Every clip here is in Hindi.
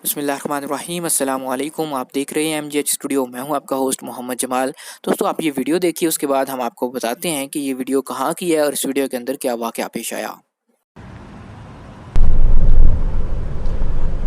बिस्मिल्लाहिर्रहमानिर्रहीम अस्सलाम वालेकुम। आप देख रहे हैं MGH स्टूडियो। मैं हूं आपका होस्ट मोहम्मद जमाल। दोस्तों आप ये वीडियो देखिए, उसके बाद हम आपको बताते हैं कि ये वीडियो कहाँ की है और इस वीडियो के अंदर क्या वाक़या पेश आया।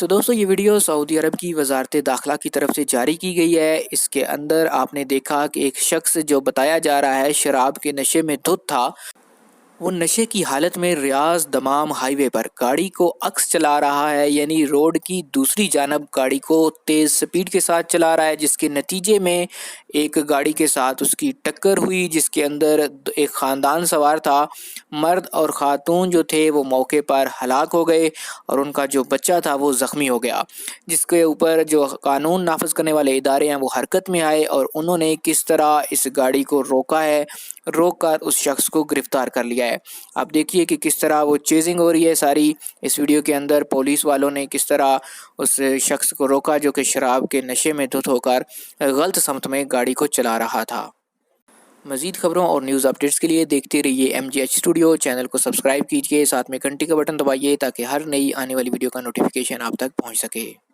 तो दोस्तों ये वीडियो सऊदी अरब की वजारत दाखिला की तरफ से जारी की गई है। इसके अंदर आपने देखा कि एक शख्स जो बताया जा रहा है शराब के नशे में धुत था, वो नशे की हालत में रियाज दमाम हाईवे पर गाड़ी को अक्स चला रहा है, यानी रोड की दूसरी जानब गाड़ी को तेज़ स्पीड के साथ चला रहा है, जिसके नतीजे में एक गाड़ी के साथ उसकी टक्कर हुई, जिसके अंदर एक ख़ानदान सवार था। मर्द और ख़ातून जो थे वो मौके पर हलाक हो गए और उनका जो बच्चा था वो ज़ख्मी हो गया, जिसके ऊपर जो कानून नाफिज करने वाले इदारे हैं वो हरकत में आए और उन्होंने किस तरह इस गाड़ी को रोका है, रोक कर उस शख्स को गिरफ्तार कर लिया है। आप देखिए कि किस तरह वो चेजिंग हो रही है सारी इस वीडियो के अंदर। पुलिस वालों ने किस तरह उस शख्स को रोका जो कि शराब के नशे में धुत होकर गलत समत में गाड़ी को चला रहा था। मज़ीद खबरों और न्यूज़ अपडेट्स के लिए देखते रहिए MGH स्टूडियो। चैनल को सब्सक्राइब कीजिए, साथ में घंटी का बटन दबाइए ताकि हर नई आने वाली वीडियो का नोटिफिकेशन आप तक पहुंच सके।